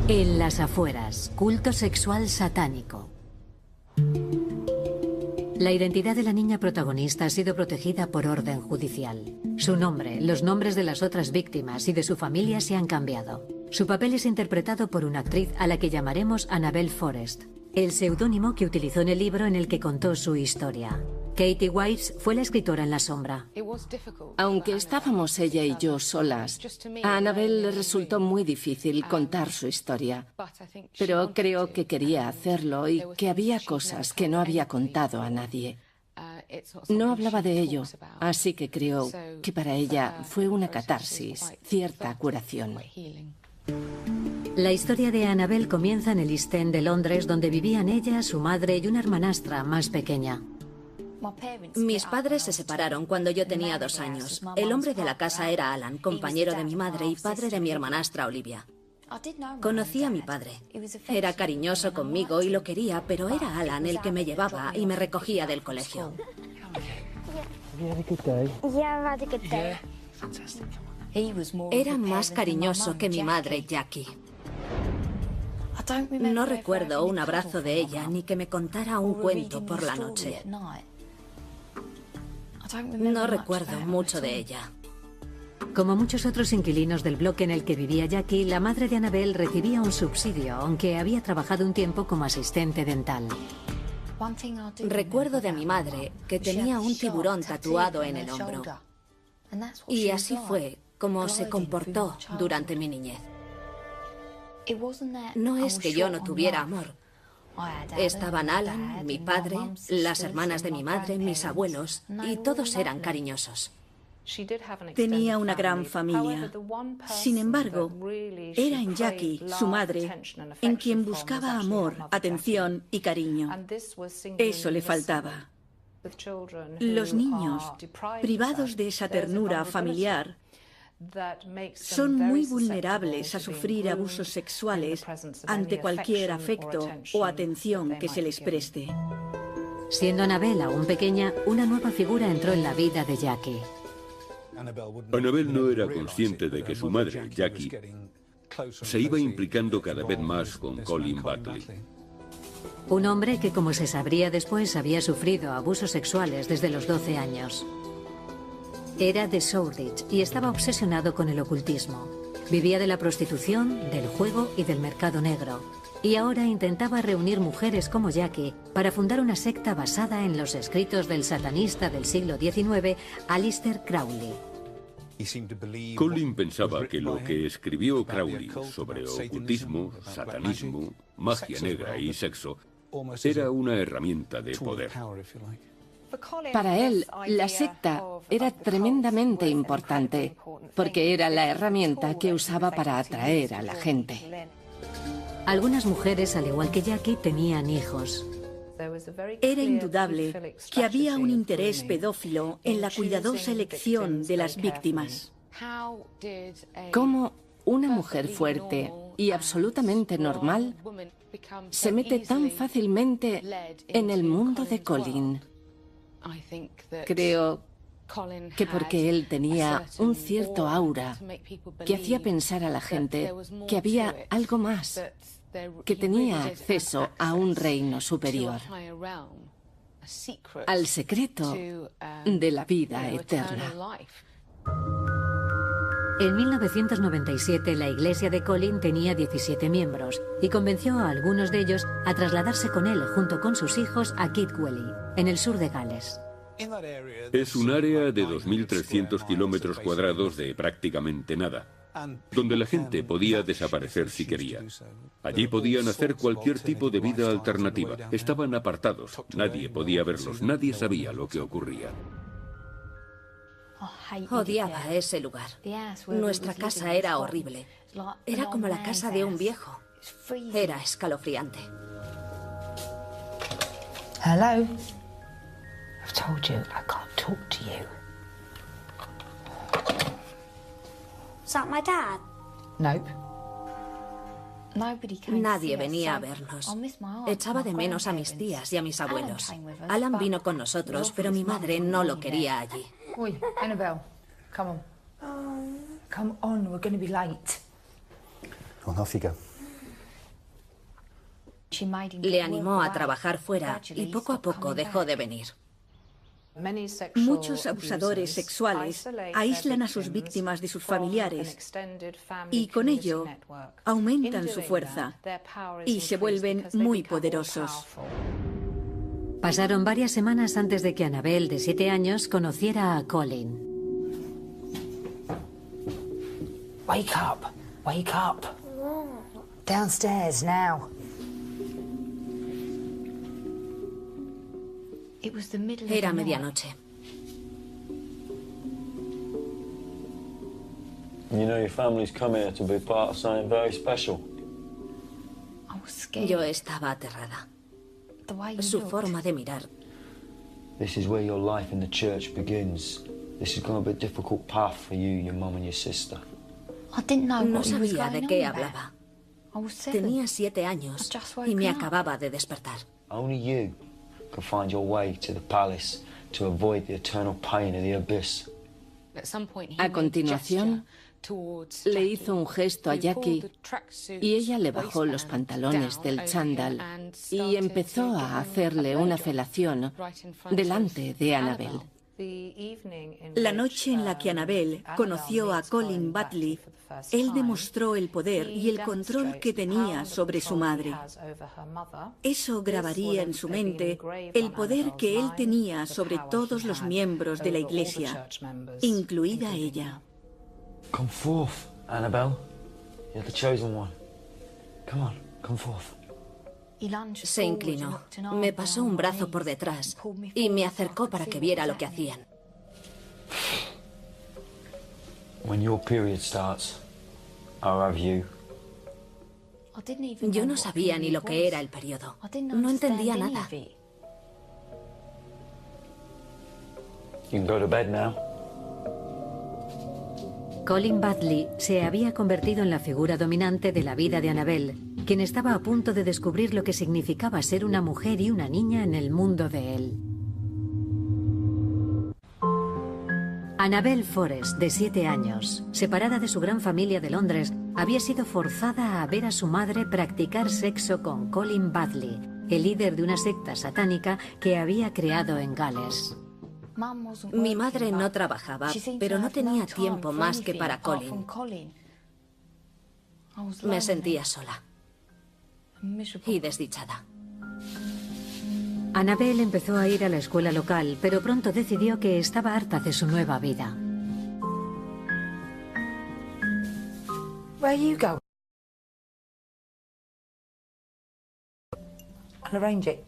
En las afueras, culto sexual satánico. La identidad de la niña protagonista ha sido protegida por orden judicial. Su nombre, los nombres de las otras víctimas y de su familia se han cambiado. Su papel es interpretado por una actriz a la que llamaremos Annabelle Forrest, el seudónimo que utilizó en el libro en el que contó su historia. Katie Weiss fue la escritora en la sombra. Aunque estábamos ella y yo solas, a Annabelle le resultó muy difícil contar su historia. Pero creo que quería hacerlo y que había cosas que no había contado a nadie. No hablaba de ello, así que creo que para ella fue una catarsis, cierta curación. La historia de Annabelle comienza en el East End de Londres, donde vivían ella, su madre y una hermanastra más pequeña. Mis padres se separaron cuando yo tenía 2 años. El hombre de la casa era Alan, compañero de mi madre y padre de mi hermanastra Olivia. Conocí a mi padre. Era cariñoso conmigo y lo quería, pero era Alan el que me llevaba y me recogía del colegio. Era más cariñoso que mi madre, Jackie. No recuerdo un abrazo de ella ni que me contara un cuento por la noche. No recuerdo mucho de ella. Como muchos otros inquilinos del bloque en el que vivía Jackie, la madre de Annabelle recibía un subsidio, aunque había trabajado un tiempo como asistente dental. Recuerdo de mi madre que tenía un tiburón tatuado en el hombro. Y así fue como se comportó durante mi niñez. No es que yo no tuviera amor. Estaban Alan, mi padre, las hermanas de mi madre, mis abuelos, y todos eran cariñosos. Tenía una gran familia. Sin embargo, era en Jackie, su madre, en quien buscaba amor, atención y cariño. Eso le faltaba. Los niños, privados de esa ternura familiar, son muy vulnerables a sufrir abusos sexuales ante cualquier afecto o atención que se les preste. Siendo Annabelle aún pequeña, una nueva figura entró en la vida de Jackie. Annabelle no era consciente de que su madre, Jackie, se iba implicando cada vez más con Colin Buckley. Un hombre que, como se sabría después, había sufrido abusos sexuales desde los 12 años. Era de Shoreditch y estaba obsesionado con el ocultismo. Vivía de la prostitución, del juego y del mercado negro. Y ahora intentaba reunir mujeres como Jackie para fundar una secta basada en los escritos del satanista del siglo XIX, Aleister Crowley. Colin pensaba que lo que escribió Crowley sobre ocultismo, satanismo, magia negra y sexo era una herramienta de poder. Para él, la secta era tremendamente importante, porque era la herramienta que usaba para atraer a la gente. Algunas mujeres, al igual que Jackie, tenían hijos. Era indudable que había un interés pedófilo en la cuidadosa elección de las víctimas. ¿Cómo una mujer fuerte y absolutamente normal se mete tan fácilmente en el mundo de Colin? Creo que porque él tenía un cierto aura que hacía pensar a la gente que había algo más, que tenía acceso a un reino superior, al secreto de la vida eterna. En 1997, la iglesia de Colin tenía 17 miembros y convenció a algunos de ellos a trasladarse con él, junto con sus hijos, a Kidwelly, en el sur de Gales. Es un área de 2.300 kilómetros cuadrados de prácticamente nada, donde la gente podía desaparecer si quería. Allí podían hacer cualquier tipo de vida alternativa. Estaban apartados, nadie podía verlos, nadie sabía lo que ocurría. Odiaba ese lugar. Nuestra casa era horrible. Era como la casa de un viejo. Era escalofriante. Hello. I've told you I can't talk to you. Is that my dad? Nope. Nadie venía a vernos. Echaba de menos a mis tías y a mis abuelos. Alan vino con nosotros, pero mi madre no lo quería allí. Oi, Annabelle, come on. Come on, we're going to be late. Go on, off you go. Le animó a trabajar fuera y poco a poco dejó de venir. Muchos abusadores sexuales aíslan a sus víctimas de sus familiares y con ello aumentan su fuerza y se vuelven muy poderosos. Pasaron varias semanas antes de que Annabelle, de 7 años, conociera a Colin. Wake up. Wake up. Downstairs now. Era medianoche. You know your family's come here to be part of something very special. Yo estaba aterrada. Su forma de mirar. This is where your life in the church begins. This is going to be a difficult path for you, your mum and your sister. No sabía de qué hablaba. Tenía 7 años y me acababa de despertar. Only you can find your way to the palace to avoid the eternal pain of the abyss. A continuación, le hizo un gesto a Jackie y ella le bajó los pantalones del chándal y empezó a hacerle una felación delante de Annabelle. La noche en la que Annabelle conoció a Colin Butley, él demostró el poder y el control que tenía sobre su madre. Eso grabaría en su mente el poder que él tenía sobre todos los miembros de la Iglesia, incluida ella. Come forth, Annabelle. You're the chosen one. Come on, come forth. Se inclinó, me pasó un brazo por detrás y me acercó para que viera lo que hacían. When your period starts, I'll have you. Yo no sabía ni lo que era el periodo. No entendía nada. You can go to bed now. Colin Butley se había convertido en la figura dominante de la vida de Annabelle, quien estaba a punto de descubrir lo que significaba ser una mujer y una niña en el mundo de él. Annabelle Forrest, de 7 años, separada de su gran familia de Londres, había sido forzada a ver a su madre practicar sexo con Colin Butley, el líder de una secta satánica que había creado en Gales. Mi madre no trabajaba, pero no tenía tiempo más que para Colin. Me sentía sola y desdichada. Annabelle empezó a ir a la escuela local, pero pronto decidió que estaba harta de su nueva vida. Where you go? I'll arrange it.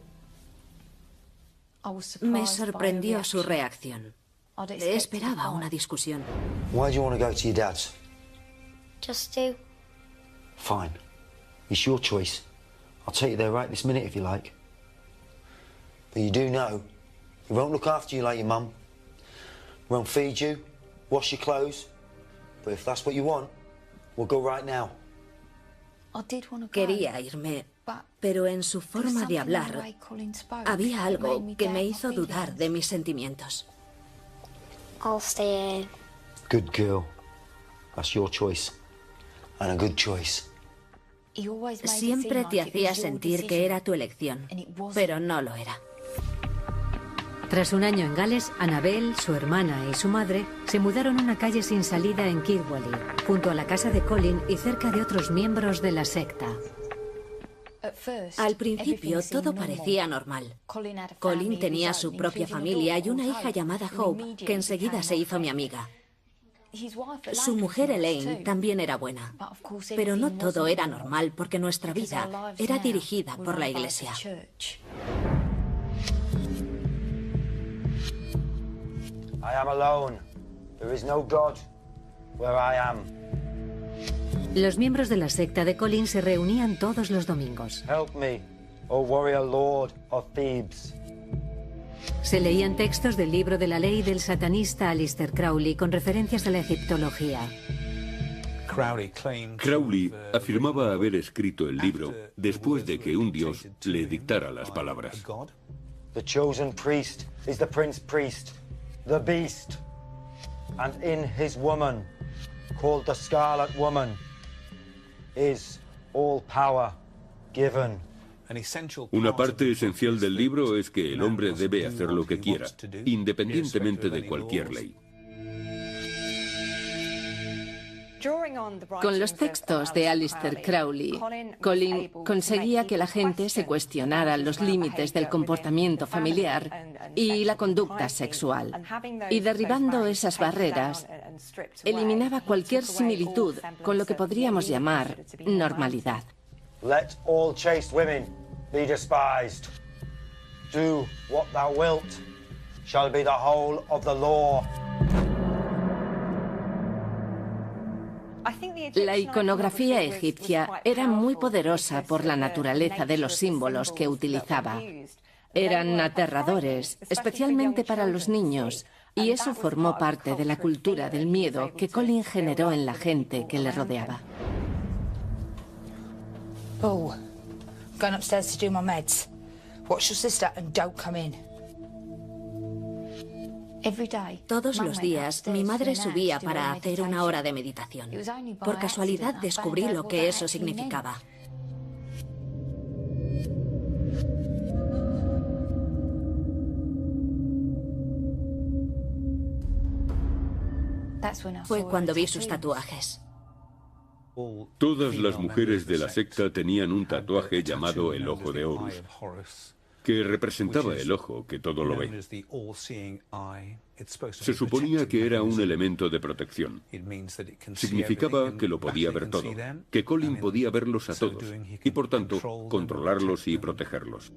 Me sorprendió su reacción. Esperaba una discusión. Why do you want to go to your dad's? Just do. Fine. It's your choice. I'll take you there right this minute if you like. But you do know, he won't look after you like your mum. Won't feed you, wash your clothes. But if that's what you want, we'll go right now. Quería irme, pero en su forma de hablar había algo que me hizo dudar de mis sentimientos. I'll stay in. Good girl. That's your choice. And a good choice. Siempre te hacía sentir que era tu elección, pero no lo era. Tras un año en Gales, Annabelle, su hermana y su madre se mudaron a una calle sin salida en Kirkwall, junto a la casa de Colin y cerca de otros miembros de la secta. Al principio todo parecía normal. Colin tenía su propia familia y una hija llamada Hope, que enseguida se hizo mi amiga. Su mujer Elaine también era buena, pero no todo era normal porque nuestra vida era dirigida por la Iglesia. I am alone. There is no God where I am. Los miembros de la secta de Colin se reunían todos los domingos. Help me, O warrior lord of Thebes. Se leían textos del libro de la ley del satanista Aleister Crowley con referencias a la egiptología. Crowley afirmaba haber escrito el libro después de que un dios le dictara las palabras. The chosen priest is the prince priest, the beast, and in his woman, called the Scarlet Woman, is all power given Una parte esencial del libro es que el hombre debe hacer lo que quiera, independientemente de cualquier ley. Con los textos de Aleister Crowley, Colin conseguía que la gente se cuestionara los límites del comportamiento familiar y la conducta sexual. Y derribando esas barreras, eliminaba cualquier similitud con lo que podríamos llamar normalidad. Let all chaste women be despised. Do what thou wilt, shall be the whole of the law. La iconografía egipcia era muy poderosa por la naturaleza de los símbolos que utilizaba. Eran aterradores, especialmente para los niños, y eso formó parte de la cultura del miedo que Colin generó en la gente que le rodeaba. Oh, going upstairs to do my meds. Watch your sister and don't come in. Todos los días, mi madre subía para hacer una hora de meditación. Por casualidad descubrí lo que eso significaba. Fue cuando vi sus tatuajes. Todas las mujeres de la secta tenían un tatuaje llamado el Ojo de Horus, que representaba el ojo que todo lo ve. Se suponía que era un elemento de protección. Significaba que lo podía ver todo, que Colin podía verlos a todos y, por tanto, controlarlos y protegerlos.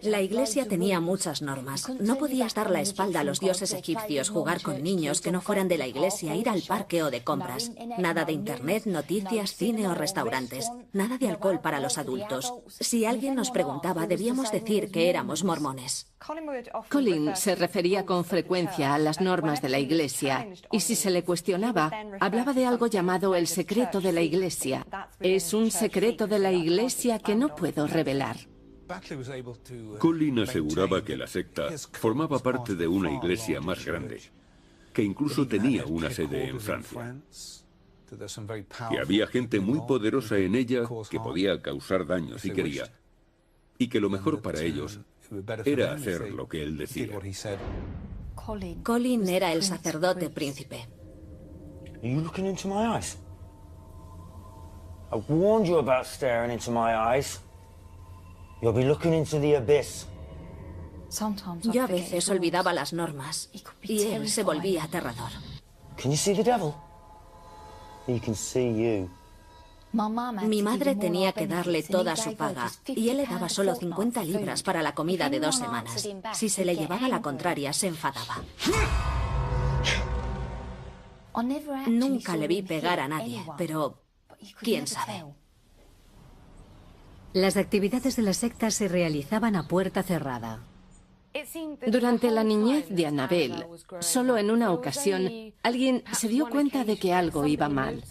La iglesia tenía muchas normas. No podías dar la espalda a los dioses egipcios, jugar con niños que no fueran de la iglesia, ir al parque o de compras. Nada de internet, noticias, cine o restaurantes. Nada de alcohol para los adultos. Si alguien nos preguntaba, debíamos decir que éramos mormones. Colin se refería con frecuencia a las normas de la iglesia y si se le cuestionaba, hablaba de algo llamado el secreto de la iglesia. Es un secreto de la iglesia que no puedo revelar. Colin aseguraba que la secta formaba parte de una iglesia más grande, que incluso tenía una sede en Francia. Que había gente muy poderosa en ella que podía causar daño si quería, y que lo mejor para ellos era hacer lo que él decía. Colin era el sacerdote príncipe. Are you looking into my eyes? I warned you about staring into my eyes. You'll be looking into the abyss. Yo a veces olvidaba las normas y él se volvía aterrador. Can you see the devil? He can see you. Mi madre tenía que darle toda su paga y él le daba solo 50 libras para la comida de 2 semanas. Si se le llevaba la contraria, se enfadaba. Nunca le vi pegar a nadie, pero quién sabe. Las actividades de la secta se realizaban a puerta cerrada. Durante la niñez de Annabelle, solo en una ocasión, alguien se dio cuenta de que algo iba mal.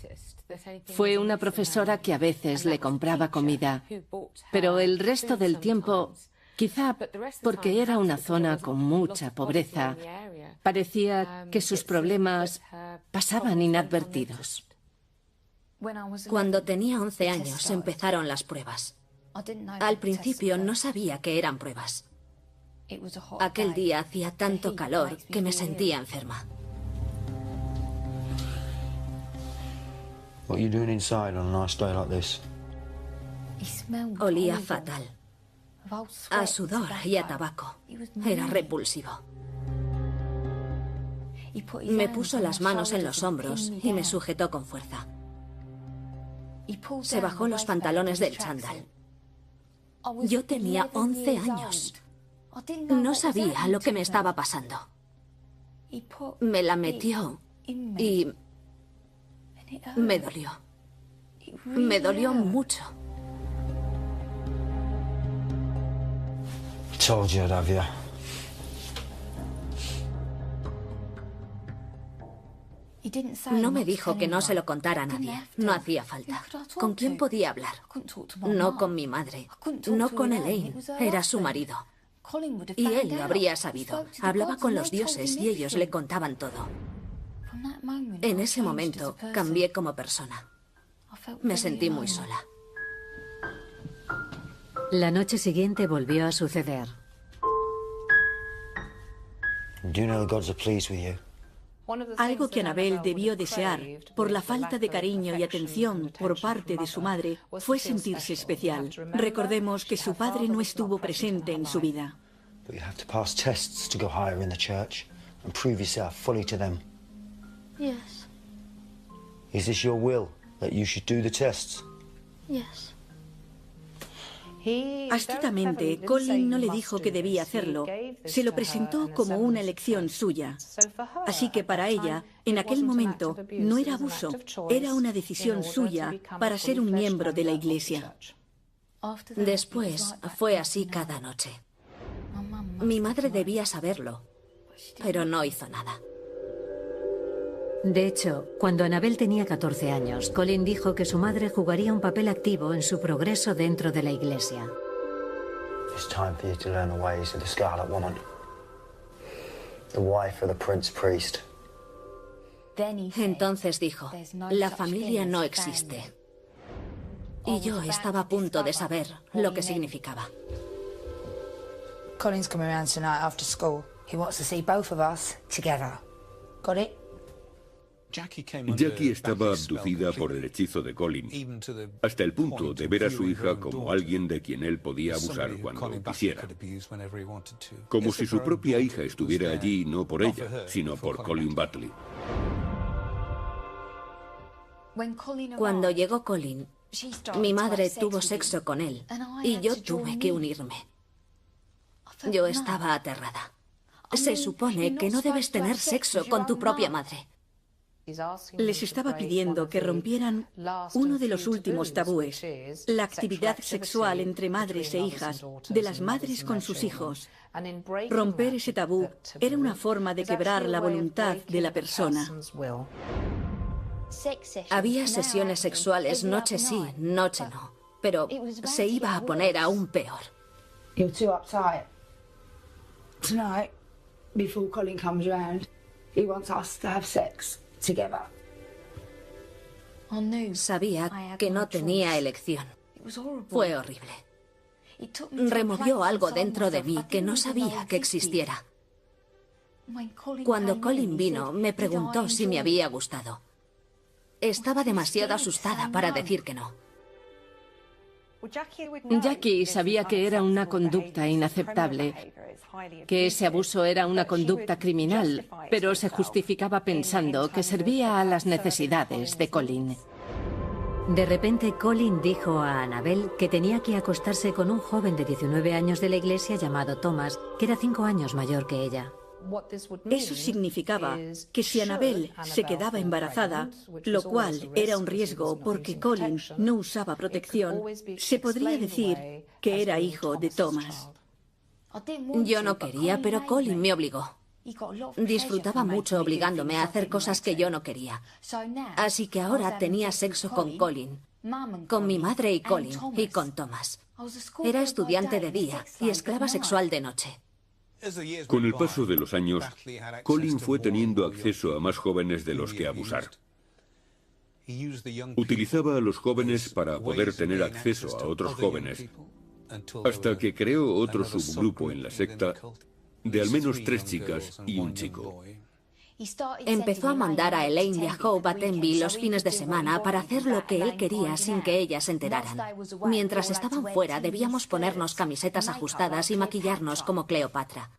Fue una profesora que a veces le compraba comida, pero el resto del tiempo, quizá porque era una zona con mucha pobreza, parecía que sus problemas pasaban inadvertidos. Cuando tenía 11 años empezaron las pruebas. Al principio no sabía que eran pruebas. Aquel día hacía tanto calor que me sentía enferma. What are you doing inside on a nice day like this? Olía fatal. A sudor y a tabaco. Era repulsivo. Me puso las manos en los hombros y me sujetó con fuerza. Se bajó los pantalones del chándal. Yo tenía 11 años. No sabía lo que me estaba pasando. Me la metió y me dolió. Me dolió mucho. Told you I'd have you. No me dijo que no se lo contara a nadie. No hacía falta. ¿Con quién podía hablar? No con mi madre. No con Elaine. Era su marido. Y él lo habría sabido. Hablaba con los dioses y ellos le contaban todo. En ese momento cambié como persona. Me sentí muy sola. La noche siguiente volvió a suceder. Do you know the gods are pleased with you? Algo que Annabel debió desear por la falta de cariño y atención por parte de su madre fue sentirse especial. Recordemos que su padre no estuvo presente en su vida. But you have to pass tests to go higher in the church and prove yourself fully to them. Yes. Is this your will, that you should do the tests? Yes. Astutamente, Colin no le dijo que debía hacerlo. Se lo presentó como una elección suya. Así que para ella, en aquel momento, no era abuso, era una decisión suya para ser un miembro de la Iglesia. Después fue así cada noche. Mi madre debía saberlo, pero no hizo nada. De hecho, cuando Annabel tenía 14 años, Colin dijo que su madre jugaría un papel activo en su progreso dentro de la iglesia. It's time for you to learn the ways of the Scarlet Woman, the wife of the Prince Priest. Entonces dijo, la familia no existe. Y yo estaba a punto de saber lo que significaba. Colin's coming around tonight after school. He wants to see both of us together. Got it? Jackie estaba abducida por el hechizo de Colin, hasta el punto de ver a su hija como alguien de quien él podía abusar cuando quisiera. Como si su propia hija estuviera allí no por ella, sino por Colin Butley. Cuando llegó Colin, mi madre tuvo sexo con él y yo tuve que unirme. Yo estaba aterrada. Se supone que no debes tener sexo con tu propia madre. Les estaba pidiendo que rompieran uno de los últimos tabúes, la actividad sexual entre madres e hijas, de las madres con sus hijos. Romper ese tabú era una forma de quebrar la voluntad de la persona. Había sesiones sexuales noche sí, noche no, pero se iba a poner aún peor. You're too uptight. Tonight, before Colin comes round, he wants us to have sex together. Sabía que no tenía elección. Fue horrible. Removió algo dentro de mí que no sabía que existiera. Cuando Colin vino, me preguntó si me había gustado. Estaba demasiado asustada para decir que no. Jackie sabía que era una conducta inaceptable, que ese abuso era una conducta criminal, pero se justificaba pensando que servía a las necesidades de Colin. De repente, Colin dijo a Annabel que tenía que acostarse con un joven de 19 años de la iglesia llamado Thomas, que era 5 años mayor que ella. Eso significaba que si Annabel se quedaba embarazada, lo cual era un riesgo porque Colin no usaba protección, se podría decir que era hijo de Thomas. Yo no quería, pero Colin me obligó. Disfrutaba mucho obligándome a hacer cosas que yo no quería. Así que ahora tenía sexo con Colin, con mi madre y Colin, y con Thomas. Era estudiante de día y esclava sexual de noche. Con el paso de los años, Colin fue teniendo acceso a más jóvenes de los que abusar. Utilizaba a los jóvenes para poder tener acceso a otros jóvenes, hasta que creó otro subgrupo en la secta de al menos 3 chicas y un chico. Empezó a mandar a Elaine y a Hope a Tenby los fines de semana para hacer lo que él quería sin que ellas se enteraran. Mientras estaban fuera, debíamos ponernos camisetas ajustadas y maquillarnos como Cleopatra.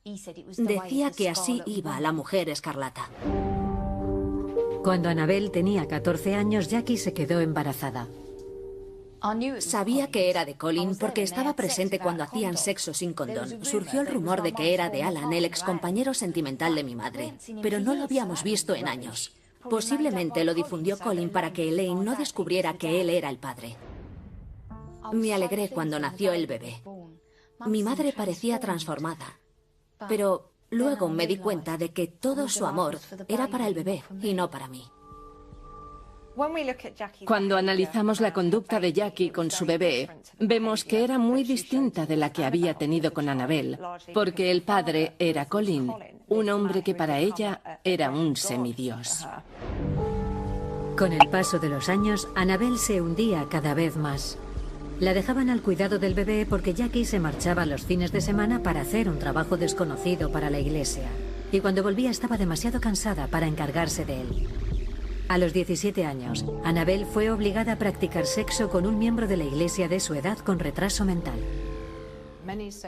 Decía que así iba la mujer escarlata. Cuando Annabel tenía 14 años, Jackie se quedó embarazada. Sabía que era de Colin porque estaba presente cuando hacían sexo sin condón. Surgió el rumor de que era de Alan, el excompañero sentimental de mi madre, pero no lo habíamos visto en años. Posiblemente lo difundió Colin para que Elaine no descubriera que él era el padre. Me alegré cuando nació el bebé. Mi madre parecía transformada, pero luego me di cuenta de que todo su amor era para el bebé y no para mí. Cuando analizamos la conducta de Jackie con su bebé, vemos que era muy distinta de la que había tenido con Annabel, porque el padre era Colin, un hombre que para ella era un semidios. Con el paso de los años, Annabel se hundía cada vez más. La dejaban al cuidado del bebé porque Jackie se marchaba los fines de semana para hacer un trabajo desconocido para la iglesia. Y cuando volvía estaba demasiado cansada para encargarse de él. A los 17 años, Annabelle fue obligada a practicar sexo con un miembro de la iglesia de su edad con retraso mental.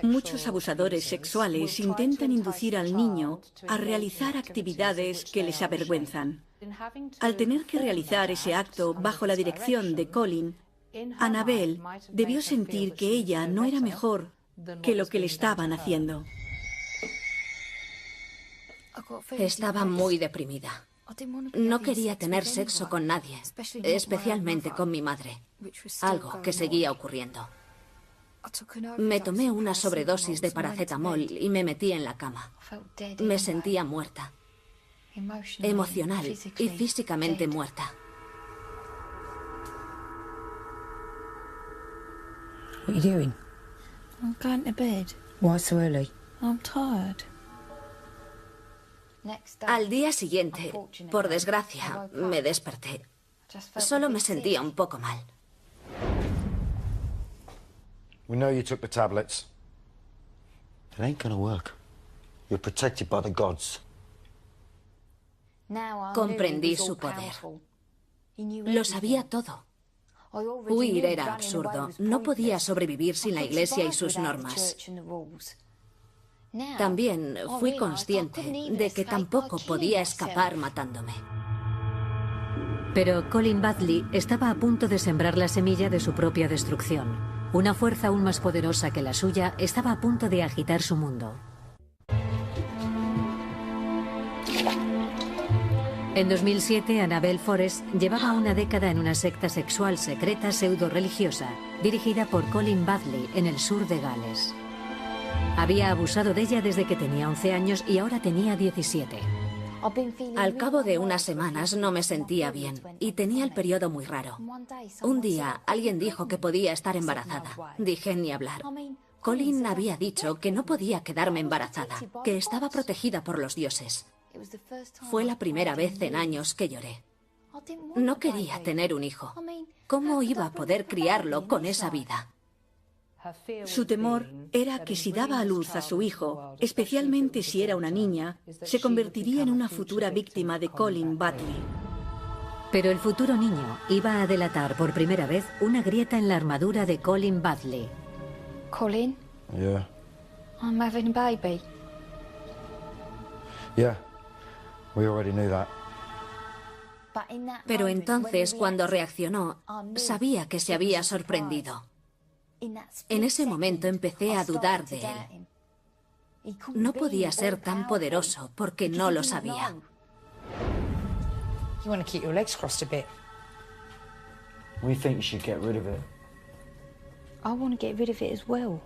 Muchos abusadores sexuales intentan inducir al niño a realizar actividades que les avergüenzan. Al tener que realizar ese acto bajo la dirección de Colin, Annabelle debió sentir que ella no era mejor que lo que le estaban haciendo. Estaba muy deprimida. No quería tener sexo con nadie, especialmente con mi madre, algo que seguía ocurriendo. Me tomé una sobredosis de paracetamol y me metí en la cama. Me sentía muerta, emocional y físicamente muerta. What are you doing? I'm going to bed. Why so early? I'm tired. Al día siguiente, por desgracia, me desperté. Solo me sentía un poco mal. We know you took the tablets. It ain't gonna work. You're protected by the gods. Comprendí su poder. Lo sabía todo. Huir era absurdo. No podía sobrevivir sin la iglesia y sus normas. También fui consciente de que tampoco podía escapar matándome. Pero Colin Badley estaba a punto de sembrar la semilla de su propia destrucción. Una fuerza aún más poderosa que la suya estaba a punto de agitar su mundo. En 2007, Annabelle Forrest llevaba una década en una secta sexual secreta pseudo-religiosa, dirigida por Colin Badley en el sur de Gales. Había abusado de ella desde que tenía 11 años y ahora tenía 17. Al cabo de unas semanas no me sentía bien y tenía el periodo muy raro. Un día alguien dijo que podía estar embarazada. Dije ni hablar. Colin había dicho que no podía quedarme embarazada, que estaba protegida por los dioses. Fue la primera vez en años que lloré. No quería tener un hijo. ¿Cómo iba a poder criarlo con esa vida? Su temor era que si daba a luz a su hijo, especialmente si era una niña, se convertiría en una futura víctima de Colin Badley. Pero el futuro niño iba a delatar por primera vez una grieta en la armadura de Colin Badley. Colin? Yeah. I'm having a baby. Yeah. We already knew that. Pero entonces, cuando reaccionó, sabía que se había sorprendido. En ese momento empecé a dudar de él. No podía ser tan poderoso porque no lo sabía. You want to keep your legs crossed a bit. We think you should get rid of it. I want to get rid of it as well.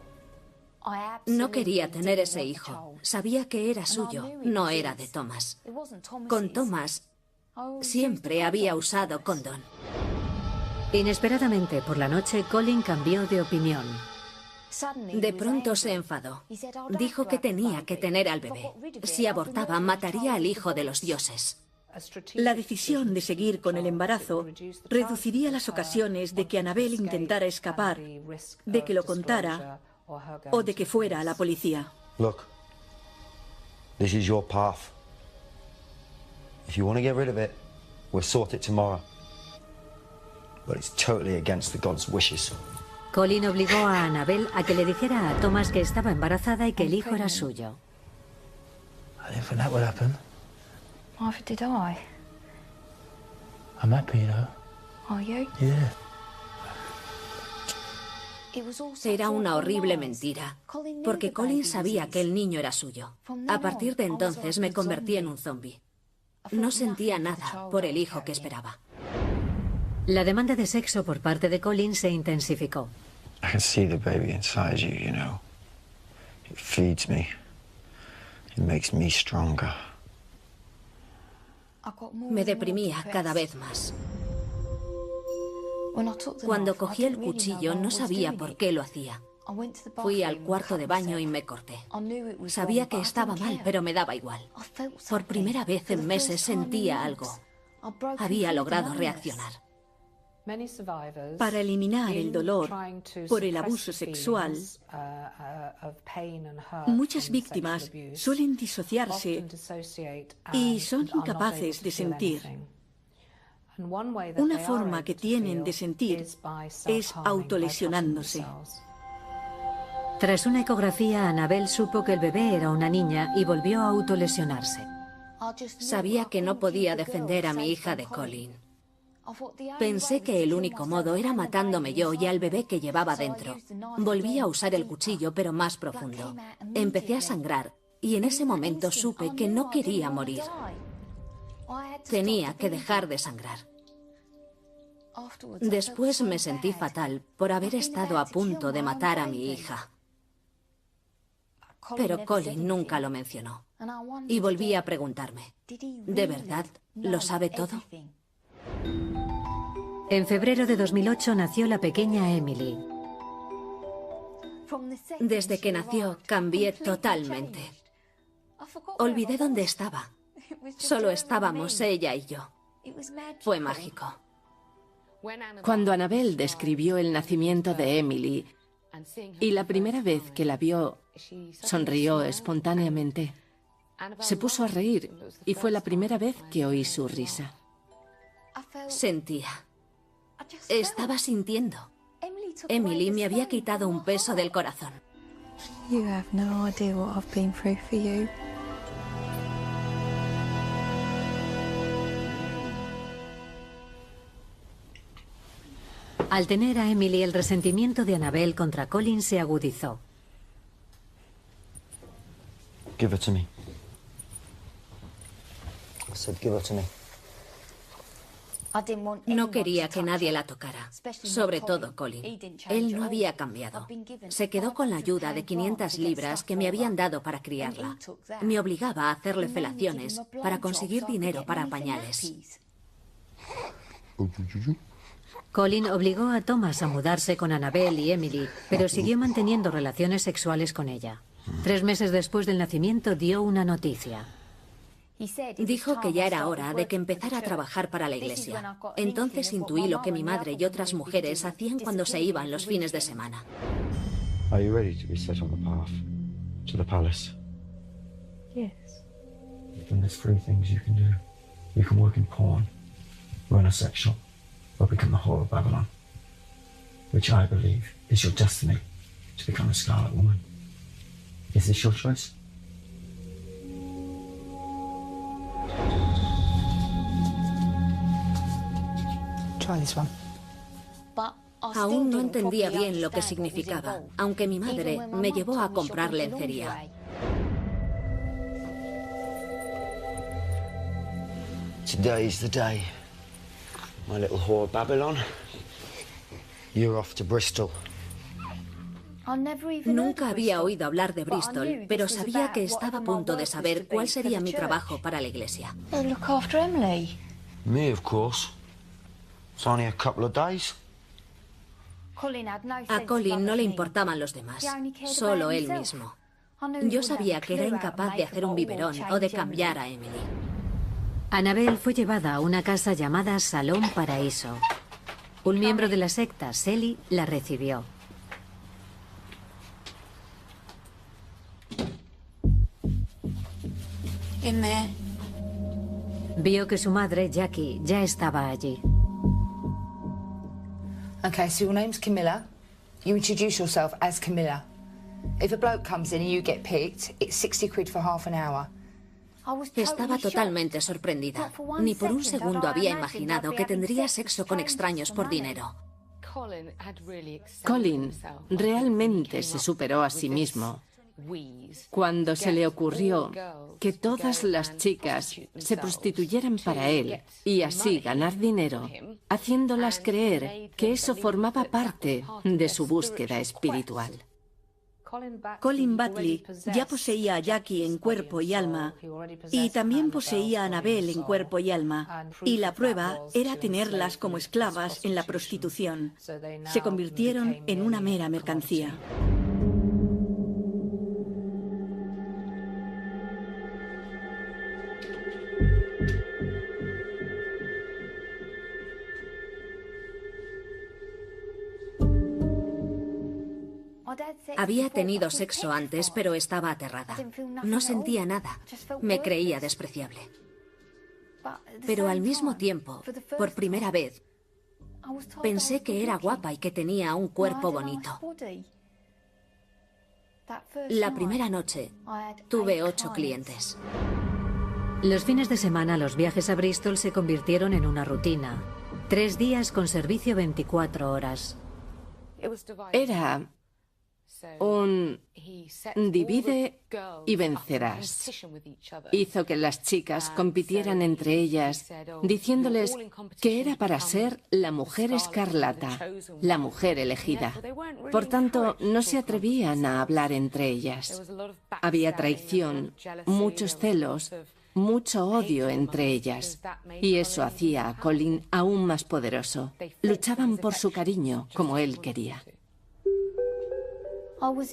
No quería tener ese hijo. Sabía que era suyo, no era de Thomas. Con Thomas siempre había usado condón. Inesperadamente, por la noche, Colin cambió de opinión. De pronto se enfadó. Dijo que tenía que tener al bebé. Si abortaba, mataría al hijo de los dioses. La decisión de seguir con el embarazo reduciría las ocasiones de que Annabelle intentara escapar, de que lo contara o de que fuera a la policía. Look, this is your path. If you want to get rid of it, we'll sort it tomorrow. But it's totally against the gods' wishes. Colin obligó a Annabelle a que le dijera a Thomas que estaba embarazada y que el hijo era suyo. I didn't think that would happen. Neither did I. I'm happy, you know. Are you? Yeah. Era una horrible mentira, porque Colin sabía que el niño era suyo. A partir de entonces me convertí en un zombie. No sentía nada por el hijo que esperaba. La demanda de sexo por parte de Colin se intensificó. I can see the baby inside you, you know. It feeds me. It makes me stronger. Me deprimía cada vez más. Cuando cogí el cuchillo no sabía por qué lo hacía. Fui al cuarto de baño y me corté. Sabía que estaba mal, pero me daba igual. Por primera vez en meses sentía algo. Había logrado reaccionar. Para eliminar el dolor por el abuso sexual, muchas víctimas suelen disociarse y son incapaces de sentir. Una forma que tienen de sentir es autolesionándose. Tras una ecografía, Annabel supo que el bebé era una niña y volvió a autolesionarse. Sabía que no podía defender a mi hija de Colin. Pensé que el único modo era matándome yo y al bebé que llevaba dentro. Volví a usar el cuchillo, pero más profundo. Empecé a sangrar y en ese momento supe que no quería morir. Tenía que dejar de sangrar. Después me sentí fatal por haber estado a punto de matar a mi hija. Pero Colin nunca lo mencionó. Y volví a preguntarme, ¿de verdad lo sabe todo? En febrero de 2008 nació la pequeña Emily. Desde que nació cambié totalmente. Olvidé dónde estaba. Solo estábamos ella y yo. Fue mágico. Cuando Annabel describió el nacimiento de Emily y la primera vez que la vio, sonrió espontáneamente. Se puso a reír y fue la primera vez que oí su risa. Sentía. Estaba sintiendo. Emily me había quitado un peso del corazón. You have no idea what I've been through for you. Al tener a Emily, el resentimiento de Annabel contra Colin se agudizó. Give her to me. I said give her to me. No quería que nadie la tocara, sobre todo Colin. Él no había cambiado. Se quedó con la ayuda de 500 libras que me habían dado para criarla. Me obligaba a hacerle felaciones para conseguir dinero para pañales. Colin obligó a Thomas a mudarse con Annabel y Emily, pero siguió manteniendo relaciones sexuales con ella. 3 meses después del nacimiento dio una noticia. Dijo que ya era hora de que empezara a trabajar para la iglesia. Entonces intuí lo que mi madre y otras mujeres hacían cuando se iban los fines de semana. Are you ready to be set on the path to the palace? Yes. And there's 3 things you can do. You can work in porn, run a sex shop, or become the whore of Babylon. Which I believe is your destiny, to become a Scarlet Woman. Is this your choice? Try this one. Aún no entendía bien lo que significaba, aunque mi madre me llevó a comprar lencería. Today's the day. My little whore of Babylon. You're off to Bristol. Nunca había oído hablar de Bristol, pero sabía que estaba a punto de saber cuál sería mi trabajo para la iglesia. Look after Emily. Me, of course. It's only a couple of days. A Colin no le importaban los demás, solo él mismo. Yo sabía que era incapaz de hacer un biberón o de cambiar a Emily. Annabel fue llevada a una casa llamada Salón Paraíso. Un miembro de la secta, Selly, la recibió. Vio que su madre, Jackie, ya estaba allí. Okay, so your name's Camilla. You introduce yourself as Camilla. If a bloke comes in and you get picked, it's 60 quid for half an hour. Estaba totalmente sorprendida. Ni por un segundo había imaginado que tendría sexo con extraños por dinero. Colin realmente se superó a sí mismo cuando se le ocurrió que todas las chicas se prostituyeran para él y así ganar dinero, haciéndolas creer que eso formaba parte de su búsqueda espiritual. Colin Batley ya poseía a Jackie en cuerpo y alma y también poseía a Annabel en cuerpo y alma, y la prueba era tenerlas como esclavas en la prostitución. Se convirtieron en una mera mercancía. Había tenido sexo antes, pero estaba aterrada. No sentía nada. Me creía despreciable. Pero al mismo tiempo, por primera vez, pensé que era guapa y que tenía un cuerpo bonito. La primera noche tuve 8 clientes. Los fines de semana los viajes a Bristol se convirtieron en una rutina. 3 días con servicio 24 horas. Era un divide y vencerás. Hizo que las chicas compitieran entre ellas, diciéndoles que era para ser la mujer escarlata, la mujer elegida. Por tanto, no se atrevían a hablar entre ellas. Había traición, muchos celos, mucho odio entre ellas. Y eso hacía a Colin aún más poderoso. Luchaban por su cariño, como él quería.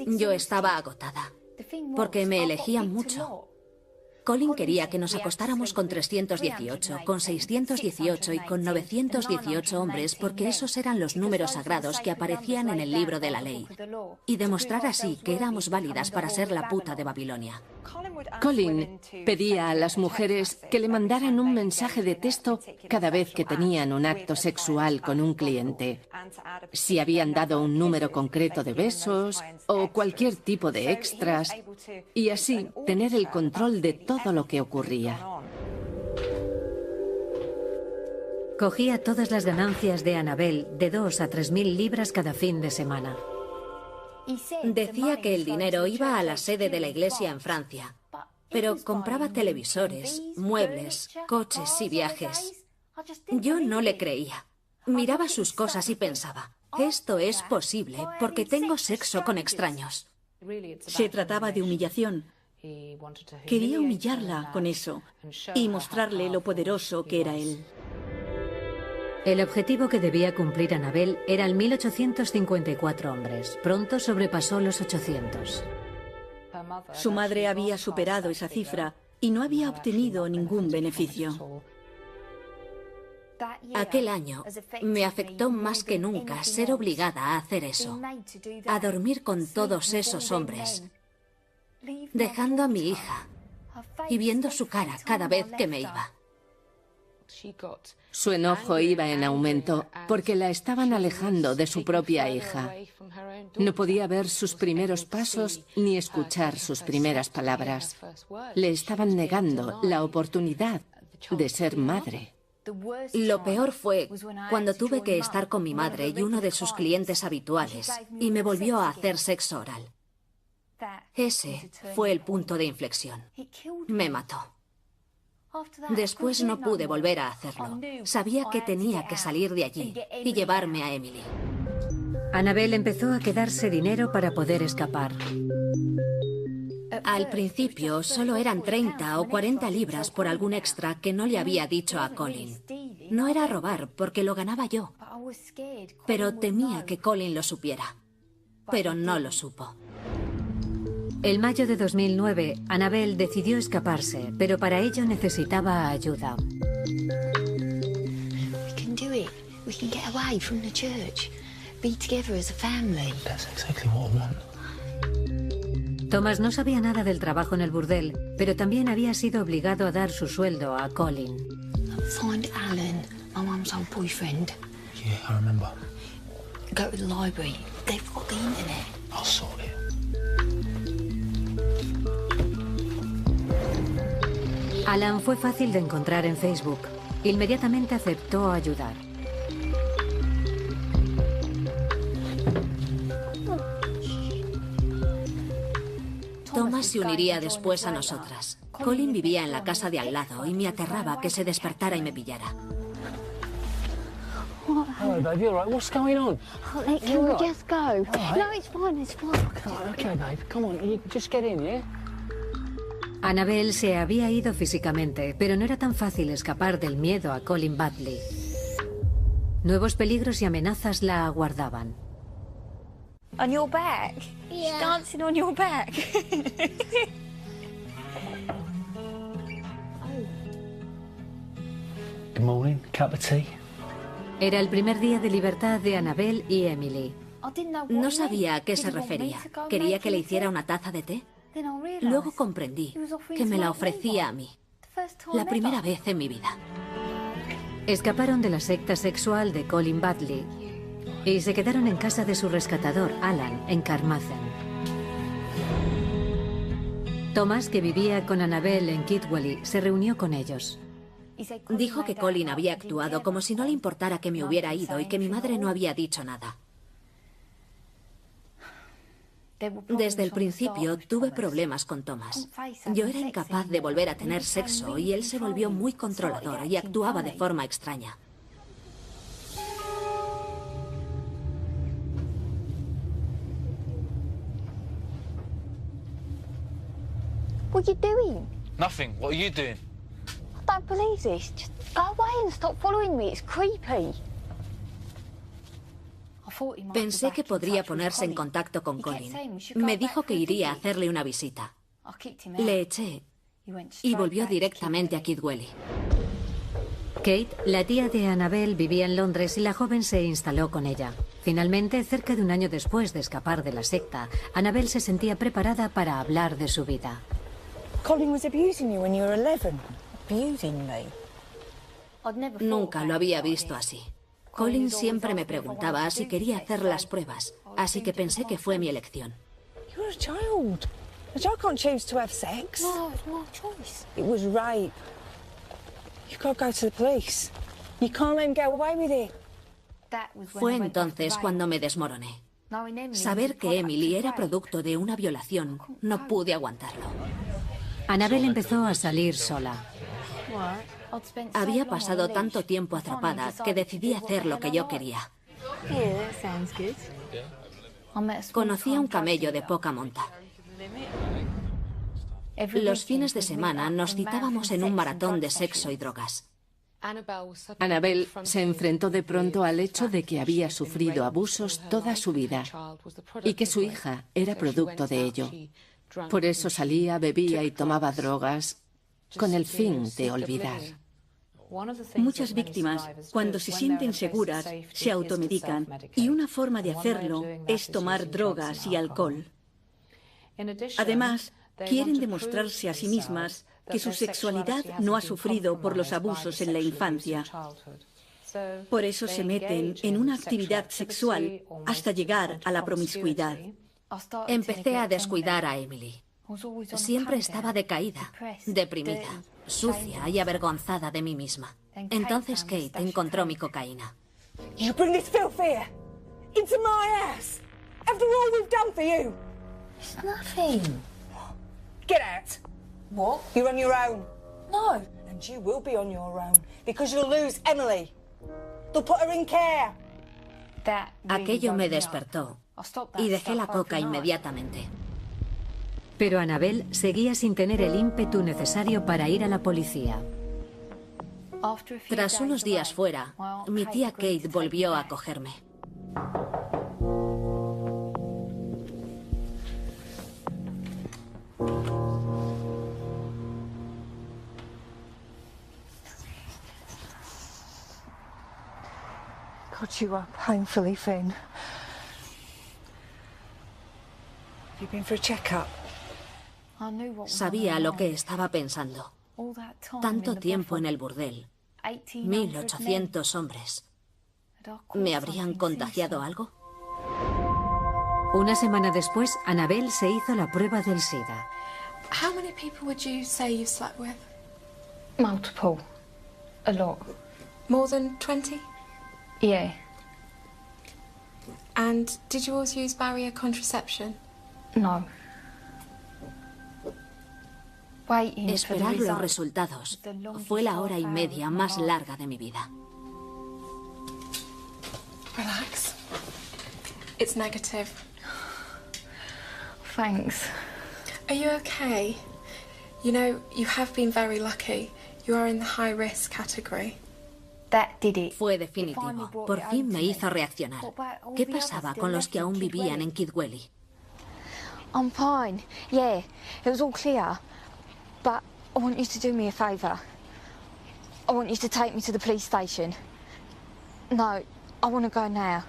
Yo estaba agotada, porque me elegían mucho. Colin quería que nos acostáramos con 318, con 618 y con 918 hombres, porque esos eran los números sagrados que aparecían en el libro de la ley, y demostrar así que éramos válidas para ser la puta de Babilonia. Colin pedía a las mujeres que le mandaran un mensaje de texto cada vez que tenían un acto sexual con un cliente. Si habían dado un número concreto de besos o cualquier tipo de extras, y así tener el control de todo lo que ocurría. Cogía todas las ganancias de Annabelle de 2.000 a 3.000 libras cada fin de semana. Decía que el dinero iba a la sede de la iglesia en Francia, pero compraba televisores, muebles, coches y viajes. Yo no le creía. Miraba sus cosas y pensaba, esto es posible porque tengo sexo con extraños. Se trataba de humillación. Quería humillarla con eso y mostrarle lo poderoso que era él. El objetivo que debía cumplir Annabelle eran 1.854 hombres. Pronto sobrepasó los 800. Su madre había superado esa cifra y no había obtenido ningún beneficio. Aquel año me afectó más que nunca ser obligada a hacer eso, a dormir con todos esos hombres, dejando a mi hija y viendo su cara cada vez que me iba. Su enojo iba en aumento porque la estaban alejando de su propia hija. No podía ver sus primeros pasos ni escuchar sus primeras palabras. Le estaban negando la oportunidad de ser madre. Lo peor fue cuando tuve que estar con mi madre y uno de sus clientes habituales y me volvió a hacer sexo oral. Ese fue el punto de inflexión. Me mató. Después no pude volver a hacerlo. Sabía que tenía que salir de allí y llevarme a Emily. Annabelle empezó a quedarse dinero para poder escapar. Al principio solo eran 30 o 40 libras por algún extra que no le había dicho a Colin. No era robar porque lo ganaba yo, pero temía que Colin lo supiera. Pero no lo supo. En mayo de 2009, Annabelle decidió escaparse, pero para ello necesitaba ayuda. We can do it. We can get away from the church. Be together as a family. That's exactly what I want. Thomas no sabía nada del trabajo en el burdel, pero también había sido obligado a dar su sueldo a Colin. Find Alan, my mum's old boyfriend. Yeah, I remember. Go to the library. They've got the internet. I'll sort it. Alan fue fácil de encontrar en Facebook. Inmediatamente aceptó ayudar. Thomas se uniría después a nosotras. Colin vivía en la casa de al lado y me aterraba que se despertara y me pillara. Hello, babe. You all right? What's going on? Can we just go? No, it's fine, it's fine. Okay, babe. Come on. You just get in, yeah? Annabelle se había ido físicamente, pero no era tan fácil escapar del miedo a Colin Butley. Nuevos peligros y amenazas la aguardaban. On your back? Yeah. She's dancing on your back. Good morning. Cup of tea. Era el primer día de libertad de Annabelle y Emily. No sabía a qué se refería. ¿Quería que le hiciera una taza de té? Luego comprendí que me la ofrecía a mí. La primera vez en mi vida. Escaparon de la secta sexual de Colin Badley y se quedaron en casa de su rescatador, Alan, en Carmarthen. Thomas, que vivía con Annabelle en Kidwelly, se reunió con ellos. Dijo que Colin había actuado como si no le importara que me hubiera ido y que mi madre no había dicho nada. Desde el principio tuve problemas con Thomas. Yo era incapaz de volver a tener sexo y él se volvió muy controlador y actuaba de forma extraña. What are you doing? Nothing. What are you doing? I don't believe this. Just go away and stop following me. It's creepy. Pensé que podría ponerse en contacto con Colin. Me dijo que iría a hacerle una visita. Le eché y volvió directamente a Kidwelly. Kate, la tía de Annabelle, vivía en Londres y la joven se instaló con ella. Finalmente, cerca de un año después de escapar de la secta, Annabelle se sentía preparada para hablar de su vida. Colin was abusing you when you were 11. Abusing me. Nunca lo había visto así. Colin siempre me preguntaba si quería hacer las pruebas, así que pensé que fue mi elección. You're a child. A child can't choose to have sex. No, it's my choice. It was rape. You've got to go to the police. You can't let him get away with it. Fue entonces cuando me desmoroné. Saber que Emily era producto de una violación, no pude aguantarlo. Annabelle empezó a salir sola. Había pasado tanto tiempo atrapada que decidí hacer lo que yo quería. Conocí a un camello de poca monta. Los fines de semana nos citábamos en un maratón de sexo y drogas. Annabelle se enfrentó de pronto al hecho de que había sufrido abusos toda su vida y que su hija era producto de ello. Por eso salía, bebía y tomaba drogas con el fin de olvidar. Muchas víctimas, cuando se sienten seguras, se automedican y una forma de hacerlo es tomar drogas y alcohol. Además, quieren demostrarse a sí mismas que su sexualidad no ha sufrido por los abusos en la infancia. Por eso se meten en una actividad sexual hasta llegar a la promiscuidad. Empecé a descuidar a Emily. Siempre estaba decaída, deprimida, sucia y avergonzada de mí misma. Entonces Kate encontró mi cocaína. You bring this filth here, into my house, after all we've done for you. It's nothing. Get out. What? You're on your own. No. And you will be on your own, because you'll lose Emily. They'll put her in care. Aquello me despertó y dejé la coca inmediatamente. Pero Annabelle seguía sin tener el ímpetu necesario para ir a la policía. Tras unos días fuera, mi tía Kate volvió a cogerme. God, you are painfully thin. Have you been for a checkup? Sabía lo que estaba pensando. Tanto tiempo en el burdel. 1800 hombres. ¿Me habrían contagiado algo? Una semana después, Annabelle se hizo la prueba del SIDA. How many people would you say you slept with? Multiple. A lot. More than 20? Yeah. And did you always use barrier contraception? No. Esperar los resultados fue la hora y media más larga de mi vida. Relax. It's negative. Thanks. Are you okay? You know, you have been very lucky. You are in the high risk category. Fue definitivo. Por fin me hizo reaccionar. ¿Qué pasaba con los que aún vivían en Kidwelly? I'm fine. Yeah, it was all clear. But I want you to do me a favour. I want you to take me to the police station. No, I want to go now.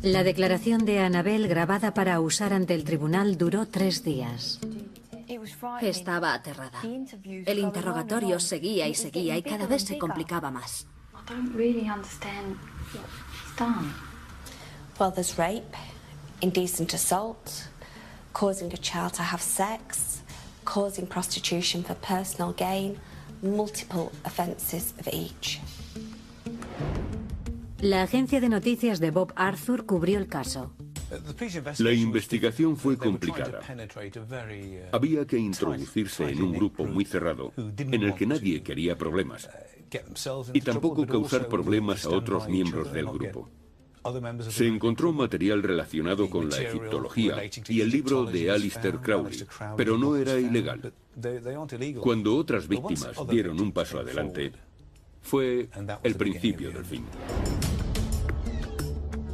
La declaración de Annabelle, grabada para usar ante el tribunal, duró 3 días. Estaba aterrada. El interrogatorio seguía y seguía y cada vez se complicaba más. Well, there's rape, indecent assault, causing a child to have sex, causing prostitution for personal gain, multiple offences of each. La agencia de noticias de Bob Arthur cubrió el caso. La investigación fue complicada. Había que introducirse en un grupo muy cerrado, en el que nadie quería problemas, y tampoco causar problemas a otros miembros del grupo. Se encontró material relacionado con la egiptología y el libro de Aleister Crowley, pero no era ilegal. Cuando otras víctimas dieron un paso adelante, fue el principio del fin.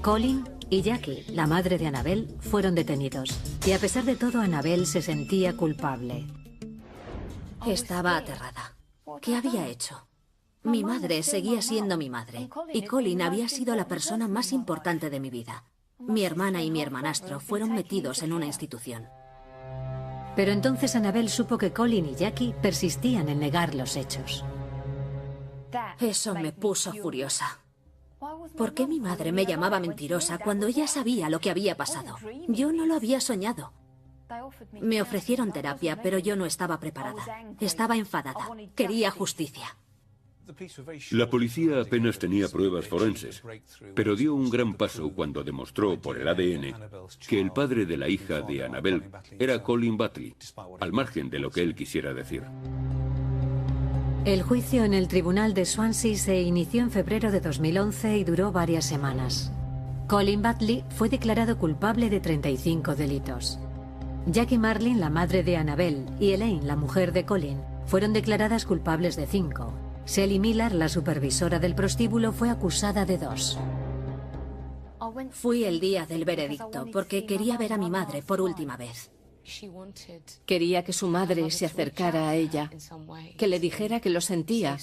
Colin y Jackie, la madre de Annabelle, fueron detenidos. Y a pesar de todo, Annabelle se sentía culpable. Estaba aterrada. ¿Qué había hecho? Mi madre seguía siendo mi madre. Y Colin había sido la persona más importante de mi vida. Mi hermana y mi hermanastro fueron metidos en una institución. Pero entonces Annabelle supo que Colin y Jackie persistían en negar los hechos. Eso me puso furiosa. ¿Por qué mi madre me llamaba mentirosa cuando ella sabía lo que había pasado? Yo no lo había soñado. Me ofrecieron terapia, pero yo no estaba preparada. Estaba enfadada. Quería justicia. La policía apenas tenía pruebas forenses, pero dio un gran paso cuando demostró por el ADN que el padre de la hija de Annabelle era Colin Batley, al margen de lo que él quisiera decir. El juicio en el tribunal de Swansea se inició en febrero de 2011 y duró varias semanas. Colin Batley fue declarado culpable de 35 delitos. Jackie Marlin, la madre de Annabelle, y Elaine, la mujer de Colin, fueron declaradas culpables de 5. Sally Miller, la supervisora del prostíbulo, fue acusada de 2. Fui el día del veredicto porque quería ver a mi madre por última vez. Quería que su madre se acercara a ella, que le dijera que lo sentía,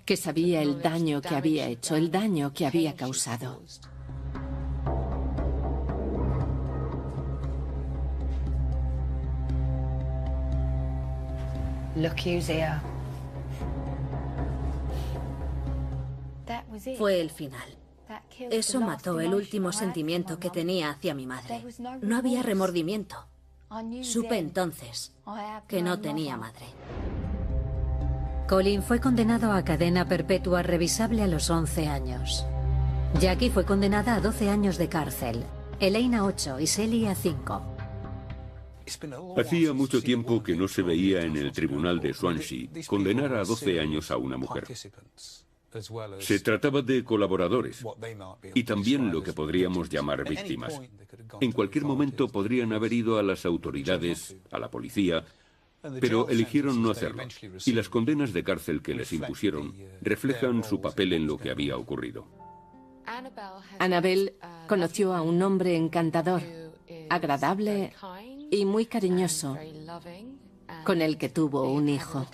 que sabía el daño que había hecho, el daño que había causado. Look who's here. Fue el final. Eso mató el último sentimiento que tenía hacia mi madre. No había remordimiento. Supe entonces que no tenía madre. Colin fue condenado a cadena perpetua revisable a los 11 años. Jackie fue condenada a 12 años de cárcel, Elaine a 8 y Sally a 5. Hacía mucho tiempo que no se veía en el tribunal de Swansea condenar a 12 años a una mujer. Se trataba de colaboradores y también lo que podríamos llamar víctimas. En cualquier momento podrían haber ido a las autoridades, a la policía, pero eligieron no hacerlo. Y las condenas de cárcel que les impusieron reflejan su papel en lo que había ocurrido. Annabelle conoció a un hombre encantador, agradable y muy cariñoso, con el que tuvo un hijo.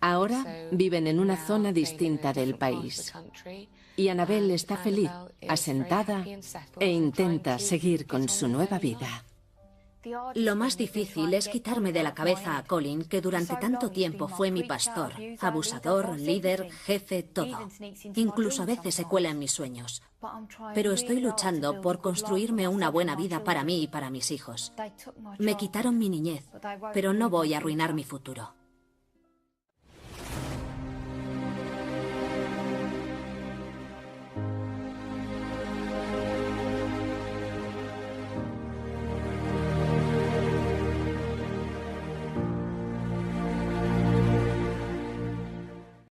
Ahora viven en una zona distinta del país. Y Annabelle está feliz, asentada e intenta seguir con su nueva vida. Lo más difícil es quitarme de la cabeza a Colin, que durante tanto tiempo fue mi pastor, abusador, líder, jefe, todo. Incluso a veces se cuela en mis sueños. Pero estoy luchando por construirme una buena vida para mí y para mis hijos. Me quitaron mi niñez, pero no voy a arruinar mi futuro.